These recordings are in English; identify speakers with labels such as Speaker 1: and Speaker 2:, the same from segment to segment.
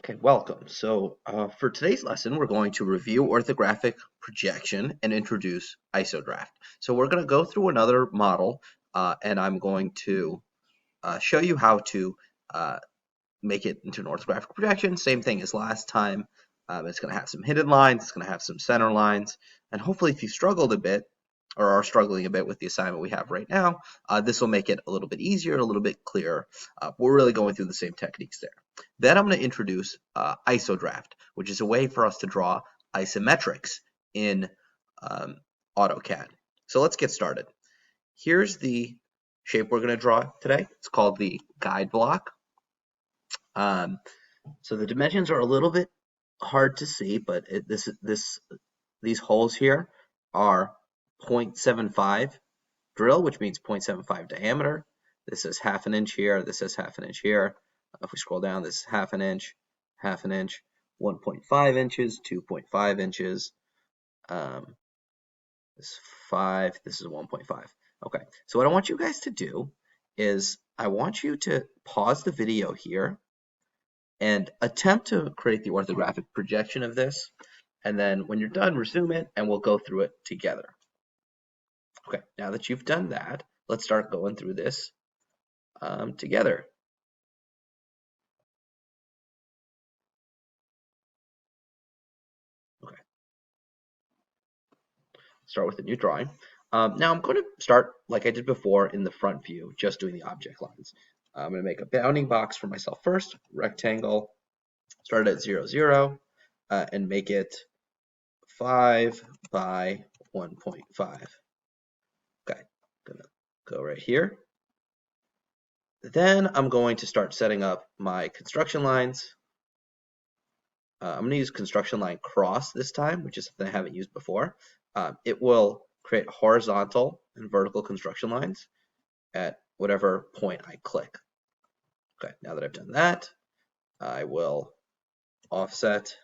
Speaker 1: Okay, welcome. So for today's lesson, we're going to review orthographic projection and introduce IsoDraft. So we're going to go through another model, and I'm going to show you how to make it into an orthographic projection. Same thing as last time. It's going to have some hidden lines, it's going to have some center lines, and hopefully if you struggled a bit or are struggling a bit with the assignment we have right now, this will make it a little bit easier, a little bit clearer. We're really going through the same techniques there. Then I'm going to introduce IsoDraft, which is a way for us to draw isometrics in AutoCAD. So let's get started. Here's the shape we're going to draw today. It's called the guide block. So the dimensions are a little bit hard to see, but these holes here are 0.75 drill, which means 0.75 diameter. This is half an inch here. This is half an inch here. If we scroll down, this is half an inch, 1.5 inches, 2.5 inches. This is 5. This is 1.5. Okay, so what I want you guys to do is I want you to pause the video here and attempt to create the orthographic projection of this. And then when you're done, resume it and we'll go through it together. Okay, now that you've done that, let's start going through this together. Okay, start with a new drawing. Now I'm going to start like I did before in the front view, just doing the object lines. I'm going to make a bounding box for myself first, rectangle, start at 0, 0, and make it 5 by 1.5. Okay, gonna go right here. Then I'm going to start setting up my construction lines. I'm going to use construction line cross this time, which is something I haven't used before. It will create horizontal and vertical construction lines at whatever point I click. Okay, now that I've done that, I will offset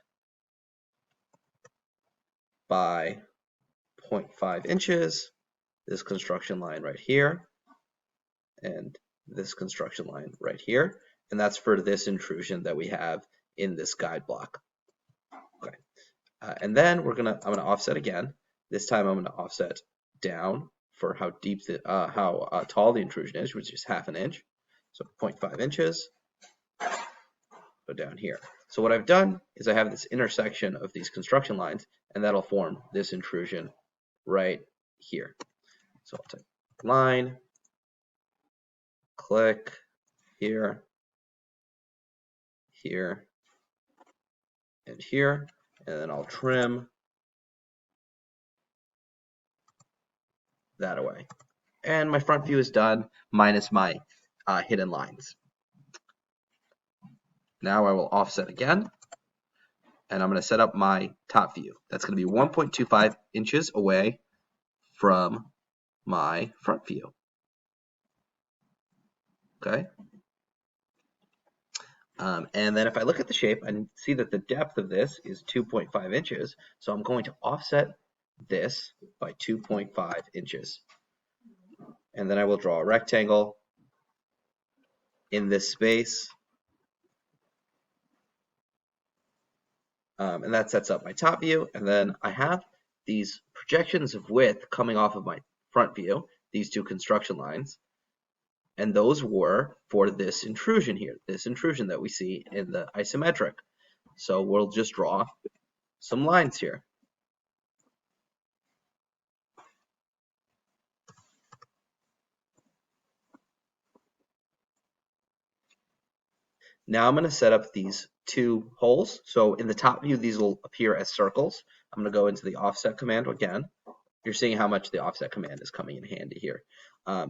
Speaker 1: by 0.5 inches this construction line right here and this construction line right here, and that's for this intrusion that we have in this guide block. Okay, and then I'm gonna offset again. This time I'm gonna offset down for how deep how tall the intrusion is, which is half an inch. So 0.5 inches. Go down here. So what I've done is I have this intersection of these construction lines, and that'll form this intrusion right here. So I'll type line, click here, here, and here, and then I'll trim that away. And my front view is done, minus my hidden lines. Now I will offset again, and I'm going to set up my top view. That's going to be 1.25 inches away from my front view. Okay. And then if I look at the shape, I see that the depth of this is 2.5 inches. So I'm going to offset this by 2.5 inches. And then I will draw a rectangle in this space. And that sets up my top view. And then I have these projections of width coming off of my front view, these two construction lines. And those were for this intrusion here, this intrusion that we see in the isometric. So we'll just draw some lines here. Now I'm going to set up these two holes. So in the top view, these will appear as circles. I'm going to go into the offset command again. You're seeing how much the offset command is coming in handy here.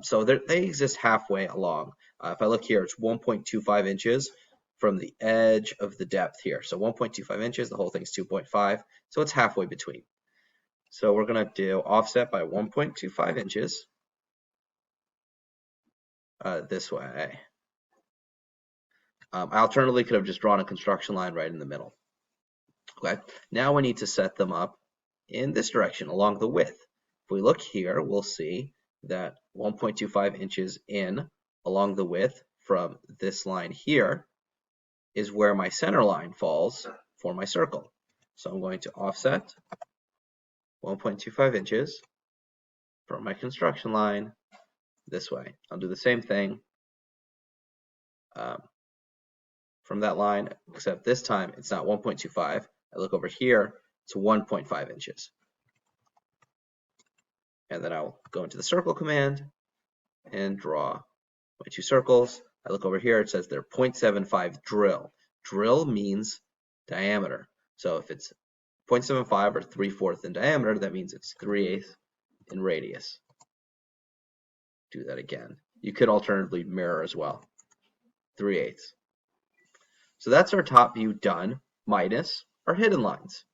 Speaker 1: So they exist halfway along. If I look here, it's 1.25 inches from the edge of the depth here. So 1.25 inches, the whole thing's 2.5. So it's halfway between. So we're going to do offset by 1.25 inches this way. I alternatively could have just drawn a construction line right in the middle. Okay, now we need to set them up in this direction along the width. If we look here, we'll see that 1.25 inches in along the width from this line here is where my center line falls for my circle. So I'm going to offset 1.25 inches from my construction line this way. I'll do the same thing from that line, except this time it's not 1.25. I look over here, it's 1.5 inches. And then I'll go into the circle command and draw my two circles. I look over here, it says they're 0.75 drill. Drill means diameter. So if it's 0.75 or 3/4 in diameter, that means it's 3/8 in radius. Do that again. You could alternatively mirror as well. 3/8. So that's our top view done, minus our hidden lines.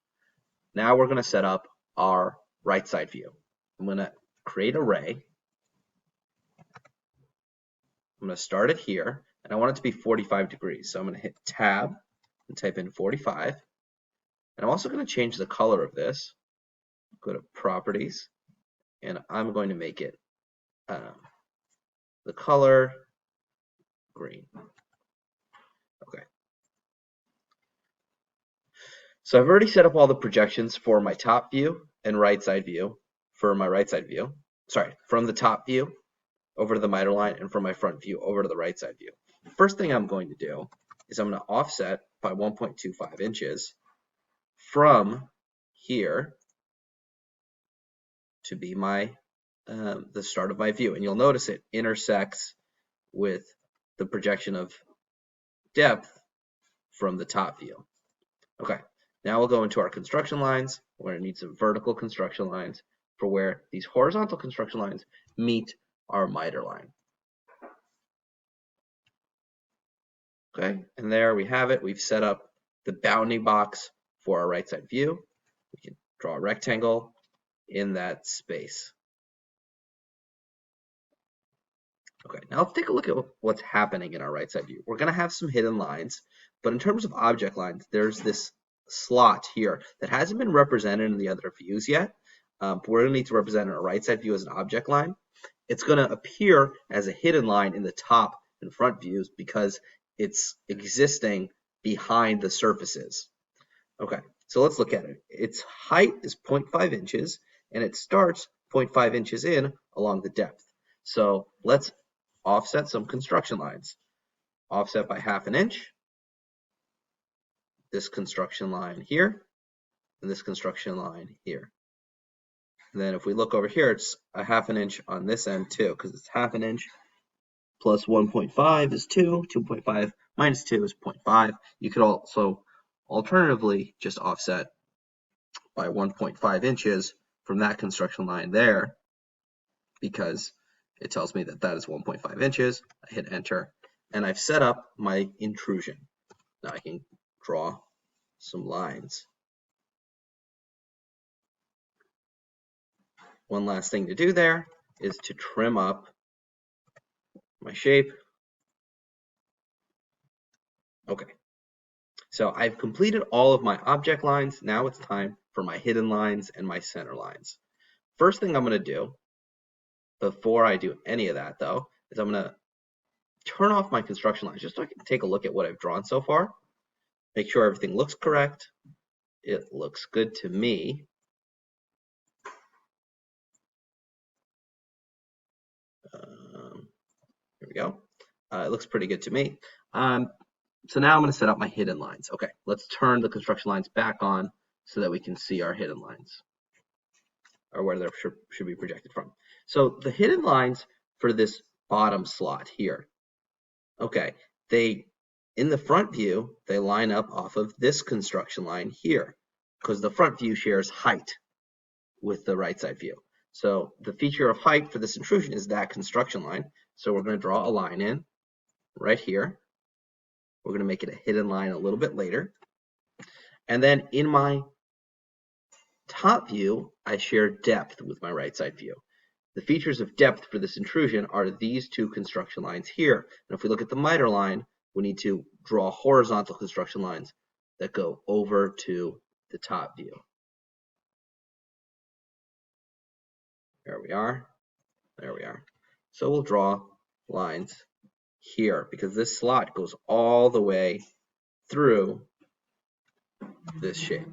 Speaker 1: Now we're going to set up our right side view. I'm going to create an array. I'm going to start it here, and I want it to be 45 degrees. So I'm going to hit Tab and type in 45. And I'm also going to change the color of this. Go to Properties, and I'm going to make it the color green. Okay. So I've already set up all the projections for my top view and right side view. For my right side view, sorry, from the top view over to the miter line, and from my front view over to the right side view. First thing I'm going to do is I'm going to offset by 1.25 inches from here to be my the start of my view, and you'll notice it intersects with the projection of depth from the top view. Okay, now we'll go into our construction lines. We're going to need some vertical construction lines for where these horizontal construction lines meet our miter line. Okay, and there we have it. We've set up the bounding box for our right side view. We can draw a rectangle in that space. Okay, now let's take a look at what's happening in our right side view. We're going to have some hidden lines, but in terms of object lines, there's this slot here that hasn't been represented in the other views yet. But we're going to need to represent our right side view as an object line. It's going to appear as a hidden line in the top and front views because it's existing behind the surfaces. Okay, so let's look at it. Its height is 0.5 inches, and it starts 0.5 inches in along the depth. So let's offset some construction lines. Offset by 1/2 inch. This construction line here, and this construction line here. And then if we look over here, it's a 1/2 inch on this end too, because it's 1/2 inch plus 1.5 is 2, 2.5 minus 2 is 0.5. You could also alternatively just offset by 1.5 inches from that construction line there, because it tells me that that is 1.5 inches. I hit enter, and I've set up my intrusion. Now I can draw some lines. One last thing to do there is to trim up my shape. Okay, so I've completed all of my object lines. Now it's time for my hidden lines and my center lines. First thing I'm going to do before I do any of that, though, is I'm going to turn off my construction lines just so I can take a look at what I've drawn so far. Make sure everything looks correct. It looks good to me. Here we go. It looks pretty good to me. So now I'm going to set up my hidden lines. Okay, let's turn the construction lines back on so that we can see our hidden lines, or where they should be projected from. So the hidden lines for this bottom slot here, okay, in the front view, they line up off of this construction line here, because the front view shares height with the right side view. So the feature of height for this intrusion is that construction line. So we're going to draw a line in right here. We're going to make it a hidden line a little bit later. And then in my top view, I share depth with my right side view. The features of depth for this intrusion are these two construction lines here. And if we look at the miter line, we need to draw horizontal construction lines that go over to the top view. There we are. There we are. So we'll draw lines here because this slot goes all the way through this shape.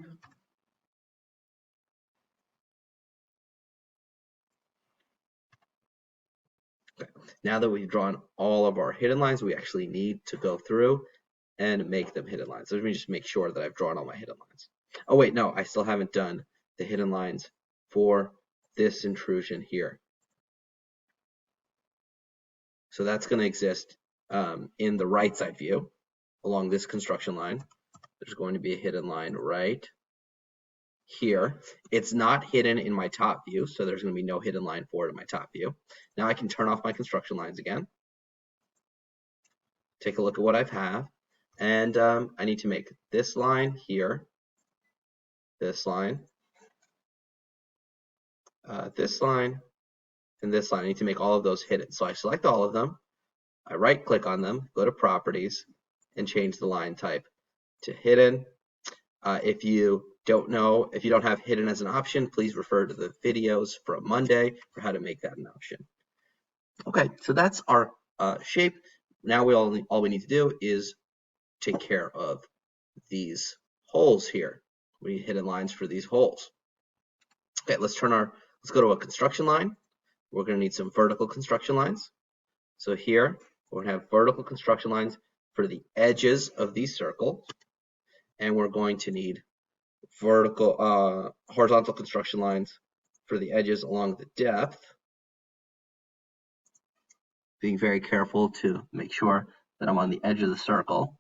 Speaker 1: Okay. Now that we've drawn all of our hidden lines, we actually need to go through and make them hidden lines. So let me just make sure that I've drawn all my hidden lines. Oh wait, no, I still haven't done the hidden lines for this intrusion here. So that's going to exist in the right side view along this construction line. There's going to be a hidden line right here. It's not hidden in my top view, so there's going to be no hidden line for it in my top view. Now I can turn off my construction lines again. Take a look at what I have. And I need to make this line here, this line, this line, and this line. I need to make all of those hidden. So I select all of them. I right click on them, go to properties, and change the line type to hidden. If you don't have hidden as an option, please refer to the videos from Monday for how to make that an option. Okay, so that's our shape. Now all we need to do is take care of these holes here. We need hidden lines for these holes. Okay, let's go to a construction line. We're going to need some vertical construction lines. So here we're going to have vertical construction lines for the edges of these circles, and we're going to need horizontal construction lines for the edges along the depth. Being very careful to make sure that I'm on the edge of the circle.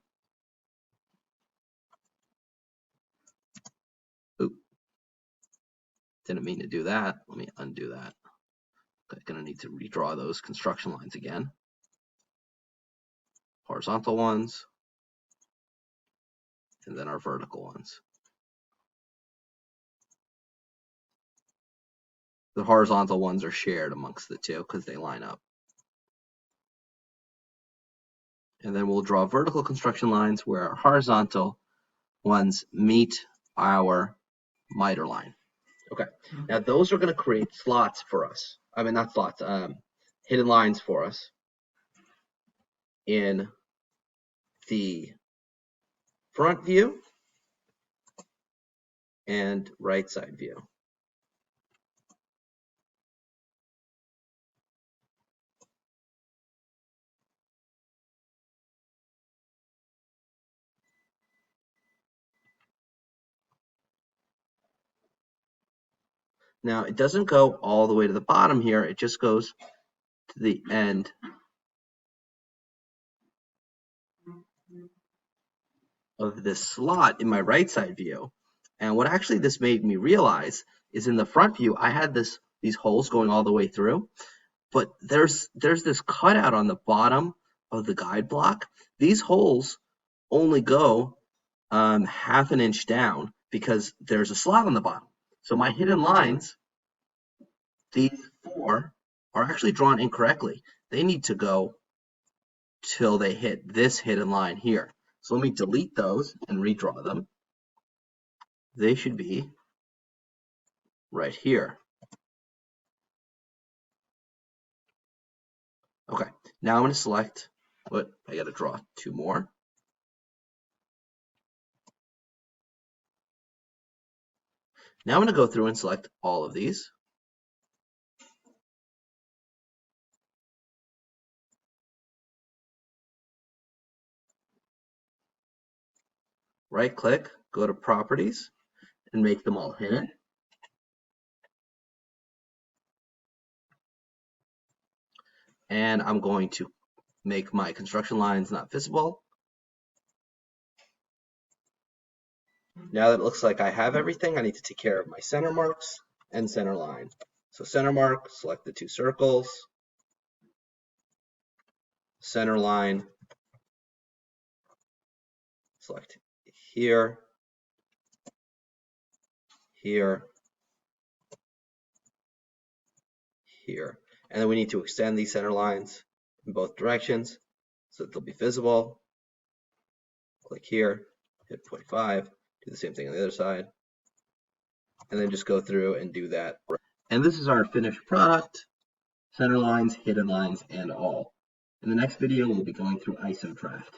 Speaker 1: Oop. Didn't mean to do that. Let me undo that. I'm going to need to redraw those construction lines again. Horizontal ones, and then our vertical ones. The horizontal ones are shared amongst the two because they line up. And then we'll draw vertical construction lines where our horizontal ones meet our miter line. Okay, now those are going to create slots for us. I mean, not slots, hidden lines for us in the front view and right side view. Now, it doesn't go all the way to the bottom here. It just goes to the end of this slot in my right side view. And what actually this made me realize is in the front view, I had these holes going all the way through, but there's this cutout on the bottom of the guide block. These holes only go half an inch down because there's a slot on the bottom. So my hidden lines, these four, are actually drawn incorrectly. They need to go till they hit this hidden line here. So let me delete those and redraw them. They should be right here. Okay, now I'm going to select, I got to draw two more. Now I'm going to go through and select all of these. Right click, go to properties, and make them all hidden. And I'm going to make my construction lines not visible. Now that it looks like I have everything, I need to take care of my center marks and center line. So center mark, select the two circles, center line, select here, here, here. And then we need to extend these center lines in both directions so that they'll be visible. Click here, hit 0.5, do the same thing on the other side, and then just go through and do that. And this is our finished product, center lines, hidden lines, and all. In the next video, we'll be going through IsoDraft.